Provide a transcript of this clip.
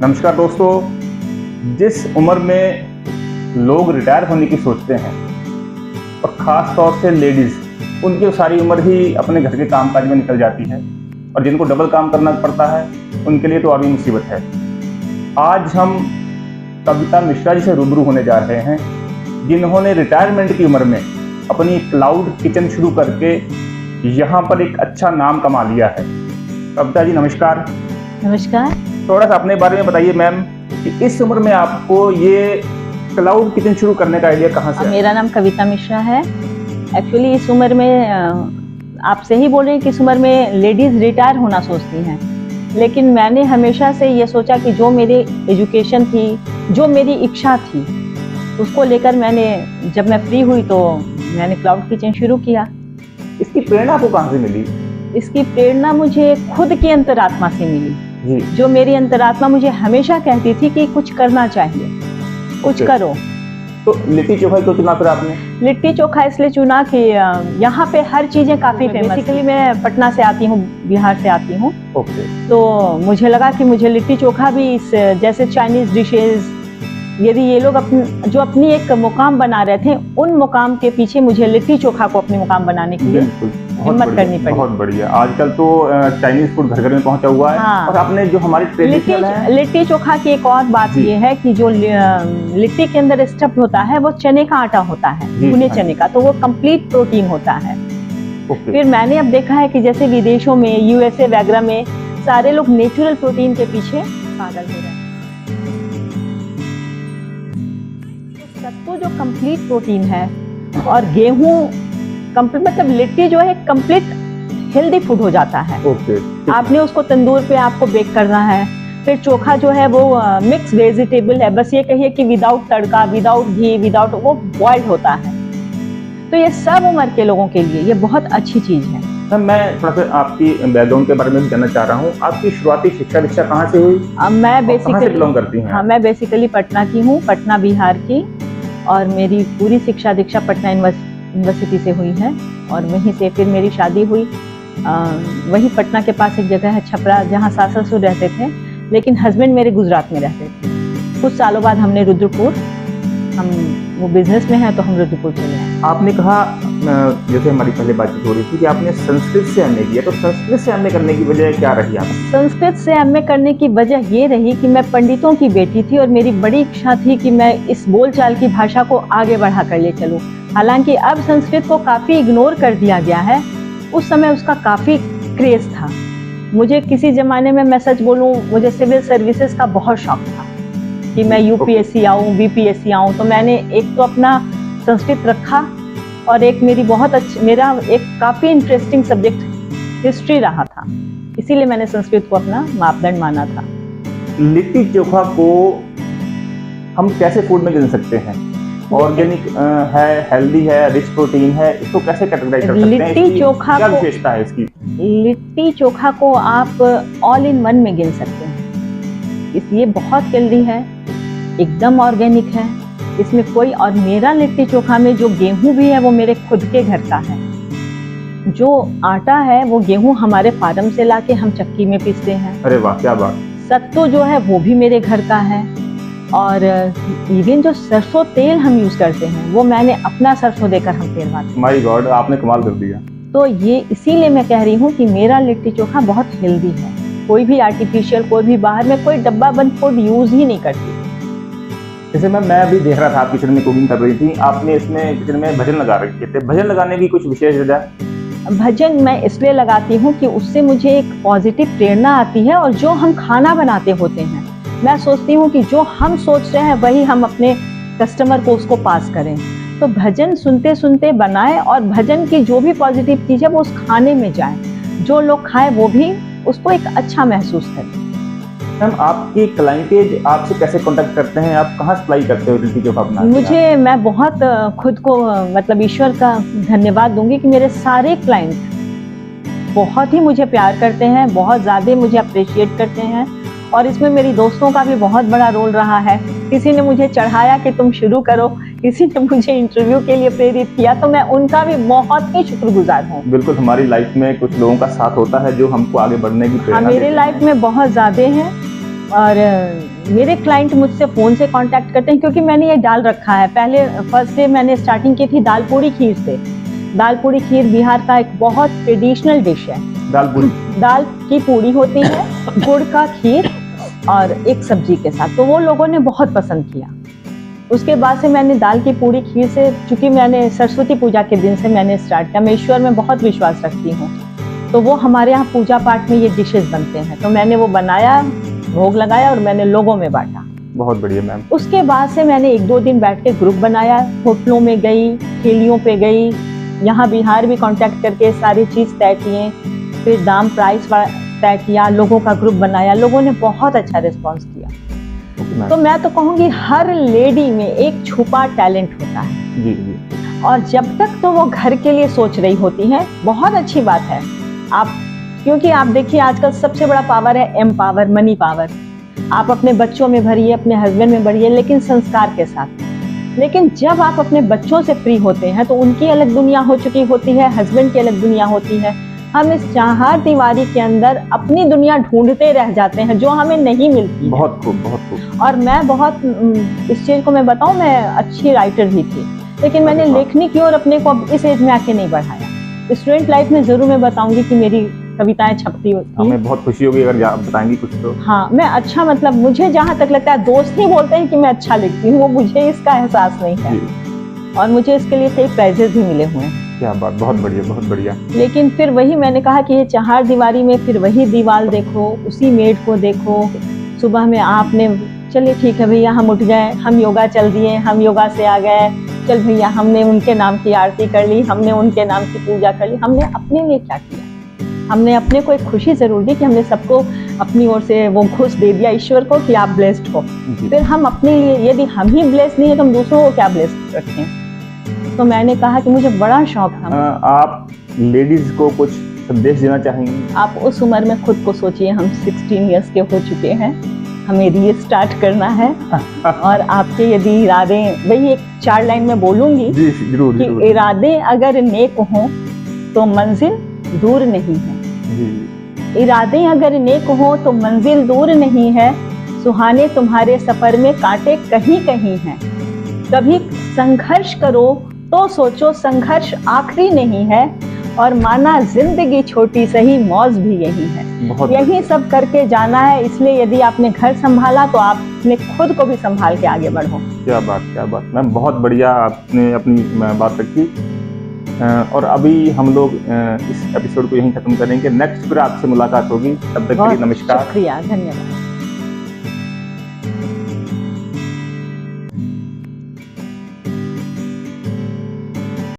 नमस्कार दोस्तों, जिस उम्र में लोग रिटायर होने की सोचते हैं और ख़ास तौर से लेडीज़, उनकी सारी उम्र ही अपने घर के कामकाज में निकल जाती है और जिनको डबल काम करना पड़ता है उनके लिए तो और भी मुसीबत है। आज हम कविता मिश्रा जी से रूबरू होने जा रहे हैं, जिन्होंने रिटायरमेंट की उम्र में अपनी क्लाउड किचन शुरू करके यहाँ पर एक अच्छा नाम कमा लिया है। कविता जी नमस्कार। नमस्कार। थोड़ा सा अपने बारे में बताइए मैम कि इस उम्र में आपको ये क्लाउड किचन शुरू करने का आइडिया कहाँ से आया? मेरा नाम कविता मिश्रा है। एक्चुअली इस उम्र में आप सही बोल रहे हैं कि इस उम्र में लेडीज़ रिटायर होना सोचती हैं, लेकिन मैंने हमेशा से ये सोचा कि जो मेरी एजुकेशन थी, जो मेरी इच्छा थी, उसको लेकर मैंने जब मैं फ्री हुई तो मैंने क्लाउड किचन शुरू किया। इसकी प्रेरणा आपको कहाँ से मिली? इसकी प्रेरणा मुझे खुद की अंतरात्मा से मिली जी। जो मेरी अंतरात्मा मुझे हमेशा कहती थी कि कुछ करना चाहिए, कुछ करो। तो लिट्टी चोखा क्यों चुना फिर आपने? लिट्टी चोखा इसलिए चुना कि यहाँ पे हर चीज़ें काफ़ी फेमस। बेसिकली मैं पटना से आती हूँ, बिहार से आती हूँ। ओके। तो मुझे लगा कि मुझे लिट्टी चोखा भी इस जैसे चाइनीज़ डिशेज़, यदि ये लोग जो अपनी एक मुकाम बना रहे थे, उन मुकाम के पीछे मुझे लिट्टी चोखा को अपनी मुकाम बनाने के लिए हिम्मत करनी पड़ी। बहुत बढ़िया। आजकल तो चाइनीज फूड घर घर में पहुंचा हुआ है। हाँ। और आपने जो हमारी ट्रेडिशनल है लिट्टी चोखा की एक और बात ये है कि जो लिट्टी के अंदर स्टफ्ड होता है वो चने का आटा होता है, भुने चने का, तो वो कंप्लीट प्रोटीन होता है। फिर मैंने अब देखा है कि जैसे विदेशों में, यूएसए वगैरह में सारे लोग नेचुरल प्रोटीन के पीछे पागल हो रहे हैं। सत्तू जो कंप्लीट प्रोटीन है और गेहूं कंप्लीट, मतलब लिट्टी जो है कंप्लीट हेल्दी फूड हो जाता है। आपने उसको तंदूर पे आपको बेक करना है। फिर चोखा जो है वो मिक्स वेजिटेबल है, बस ये कहिए कि विदाउट तड़का, विदाउट घी, विदाउट, वो बॉइल्ड होता है। तो ये सब उम्र के लोगों के लिए ये बहुत अच्छी चीज है। मैं थोड़ा सा आपकी बैकग्राउंड के बारे में जानना चाह रहा हूँ। आपकी शुरुआती शिक्षा दीक्षा कहाँ से हुई? मैं बेसिकली बिलोंग करती हैं? हाँ, मैं बेसिकली पटना की हूँ, पटना बिहार की, और मेरी पूरी शिक्षा दीक्षा पटना यूनिवर्सिटी से हुई है। और वहीं से फिर मेरी शादी हुई। वही पटना के पास एक जगह है छपरा, जहाँ सास ससुर रहते थे, लेकिन हस्बैंड मेरे गुजरात में रहते थे। कुछ सालों बाद हमने रुद्रपुर, हम वो बिजनेस में हैं तो हम रुद्रपुर चले आए। आपने कहा, जैसे हमारी पहले बातचीत हो रही थी, कि आपने संस्कृत से एमए किया, तो संस्कृत से एमए करने की वजह क्या रही आपकी? संस्कृत से एमए करने की वजह ये रही कि मैं पंडितों की बेटी थी और मेरी बड़ी इच्छा थी कि मैं इस बोलचाल की भाषा को आगे बढ़ा कर ले चलूँ। हालांकि अब संस्कृत को काफ़ी इग्नोर कर दिया गया है, उस समय उसका काफ़ी क्रेज़ था। मुझे किसी ज़माने में, मैं सच बोलूँ, मुझे सिविल सर्विसेज का बहुत शौक था कि मैं यूपीएससी आऊँ, बीपीएससी आऊँ। तो मैंने एक तो अपना संस्कृत रखा और एक मेरा एक काफ़ी इंटरेस्टिंग सब्जेक्ट हिस्ट्री रहा था, इसीलिए मैंने संस्कृत को अपना मापदंड माना था। लिट्टी चोखा को हम कैसे फूड में गिन सकते हैं? ऑर्गेनिक है, हेल्दी है, रिच प्रोटीन है, इसको कैसे कैटेगराइज कर सकते हैं? लिट्टी चोखा क्या विशेषता है इसकी? लिट्टी चोखा को आप ऑल इन वन में गिन सकते हैं। ये बहुत हेल्दी है, एकदम ऑर्गेनिक है, इसमें कोई, और मेरा लिट्टी चोखा में जो गेहूं भी है वो मेरे खुद के घर का है। जो आटा है वो गेहूं हमारे फार्म से लाके हम चक्की में पीसते हैं। अरे वाह, क्या बात। सत्तू जो है वो भी मेरे घर का है, और इवन जो सरसों तेल हम यूज करते हैं वो मैंने अपना सरसों देकर हम पेरवाते हैं। माय गॉड, आपने कमाल कर दिया। तो ये इसीलिए मैं कह रही हूँ कि मेरा लिट्टी चोखा बहुत हेल्दी है। कोई भी आर्टिफिशियल, कोई भी बाहर में कोई डब्बा बंद फूड यूज ही नहीं करती। जैसे मैं अभी देख रहा था, आप किचन में कुकिंग कर रही थी, आपने इसमें किचन में भजन लगा रखे थे। भजन लगाने की कुछ विशेष वजह? भजन मैं इसलिए लगाती हूँ कि उससे मुझे एक पॉजिटिव प्रेरणा आती है, और जो हम खाना बनाते होते हैं, मैं सोचती हूँ कि जो हम सोच रहे हैं वही हम अपने कस्टमर को उसको पास करें। तो भजन सुनते सुनते बनाएं, और भजन की जो भी पॉजिटिव चीज़ है वो उस खाने में जाए, जो लोग खाएं वो भी उसको एक अच्छा महसूस करें। मैम, आपकी क्लाइंटेज आपसे कैसे कांटेक्ट करते हैं? आप कहाँ सप्लाई करते हो लिट्टी चोखा बनाने? मैं बहुत खुद को, मतलब ईश्वर का धन्यवाद दूंगी कि मेरे सारे क्लाइंट बहुत ही मुझे प्यार करते हैं, बहुत ज़्यादा मुझे अप्रिशिएट करते हैं। और इसमें मेरी दोस्तों का भी बहुत बड़ा रोल रहा है। किसी ने मुझे चढ़ाया कि तुम शुरू करो, किसी ने मुझे इंटरव्यू के लिए प्रेरित किया, तो मैं उनका भी बहुत ही शुक्रगुजार हूँ। बिल्कुल, हमारी लाइफ में कुछ लोगों का साथ होता है जो हमको आगे बढ़ने की प्रेरणा मेरे लाइफ में बहुत ज़्यादा हैं, और मेरे क्लाइंट मुझसे फ़ोन से कांटेक्ट करते हैं क्योंकि मैंने ये डाल रखा है। पहले फर्स्ट डे मैंने स्टार्टिंग की थी दाल पूड़ी खीर से। दाल पूड़ी खीर बिहार का एक बहुत ट्रेडिशनल डिश है। दाल की पूड़ी होती है, गुड़ का खीर और एक सब्जी के साथ, तो वो लोगों ने बहुत पसंद किया। उसके बाद से मैंने दाल की पूड़ी खीर से, चूँकि मैंने सरस्वती पूजा के दिन से मैंने स्टार्ट किया, मैं ईश्वर में बहुत विश्वास रखती हूँ, तो वो हमारे यहाँ पूजा पाठ में ये डिशेस बनते हैं, तो मैंने वो बनाया, भोग लगाया और मैंने लोगों में बांटा। बहुत बढ़िया मैम। उसके बाद से मैंने 1-2 दिन बैठ के ग्रुप बनाया, होटलों में गई, ठेलियों पे गई, यहाँ बिहार भी कांटेक्ट करके सारी चीज़ तय किए, फिर दाम प्राइस तय किया, लोगों का ग्रुप बनाया, लोगों ने बहुत अच्छा रिस्पॉन्स किया। तो मैं तो कहूँगी हर लेडी में एक छुपा टैलेंट होता है जी जी। और जब तक तो वो घर के लिए सोच रही होती है, बहुत अच्छी बात है आप, क्योंकि आप देखिए आजकल सबसे बड़ा पावर है एम्पावर, मनी पावर। आप अपने बच्चों में भरिए, अपने हस्बैंड में भरिए, लेकिन संस्कार के साथ। लेकिन जब आप अपने बच्चों से फ्री होते हैं तो उनकी अलग दुनिया हो चुकी होती है, हस्बैंड की अलग दुनिया होती है। हम इस चार दीवारी के अंदर अपनी दुनिया ढूंढते रह जाते हैं जो हमें नहीं मिलती। बहुत खूब, बहुत खूब। और मैं बहुत, इस चीज़ को मैं बताऊं, मैं अच्छी राइटर भी थी, लेकिन मैंने लेखनी की ओर अपने को इस एज में आके नहीं बढ़ाया। स्टूडेंट लाइफ में जरूर मैं बताऊंगी कि मेरी कविताएं छपती होती। हमें बहुत खुशी होगी अगर आप बताएंगी कुछ तो। हाँ, मैं अच्छा, मतलब मुझे जहाँ तक लगता है, दोस्त ही बोलते हैं कि मैं अच्छा लिखती हूँ, वो मुझे इसका एहसास नहीं है और मुझे इसके लिए कई प्राइजेस भी मिले हुए हैं। क्या बात, बहुत बढ़िया, बहुत बढ़िया। लेकिन फिर वही मैंने कहा कि ये चार दीवारी में फिर वही दीवार देखो, उसी मेड को देखो। सुबह में आपने, चलिए ठीक है भैया हम उठ गए, हम योगा चल दिए, हम योगा से आ गए, चल भैया हमने उनके नाम की आरती कर ली, हमने उनके नाम की पूजा कर ली। हमने अपने लिए क्या किया? हमने अपने को एक खुशी जरूर दी कि हमने सबको अपनी ओर से वो घुस दे दिया ईश्वर को कि आप ब्लेस्ड हो। फिर हम अपने लिए, यदि हम ही ब्लेस्ड नहीं है तो हम दूसरों को क्या ब्लेस्ड रखें? तो मैंने कहा कि मुझे बड़ा शौक था। आप लेडीज को कुछ संदेश देना चाहेंगी? आप उस उम्र में खुद को सोचिए, हम 16 इयर्स के हो चुके हैं, हमें रीस्टार्ट करना है और आपके यदि इरादे, वही एक 4 लाइन में बोलूंगी जी जरूर, कि जरूर। इरादे अगर नेक हों तो मंजिल दूर नहीं है। जी। इरादे अगर नेक हों तो मंजिल दूर नहीं है, सुहाने तुम्हारे सफर में कांटे कहीं कहीं हैं। कभी संघर्ष करो तो सोचो संघर्ष आखिरी नहीं है, और माना जिंदगी छोटी सही मौज भी यही है। यही सब करके जाना है, इसलिए यदि आपने घर संभाला तो आपने खुद को भी संभाल के आगे बढ़ो। क्या बात, क्या बात मैम, बहुत बढ़िया आपने अपनी बात रखी। और अभी हम लोग इस एपिसोड को यहीं खत्म करेंगे। नेक्स्ट फिर आपसे मुलाकात होगी, तब तक के लिए नमस्कार। शुक्रिया, धन्यवाद।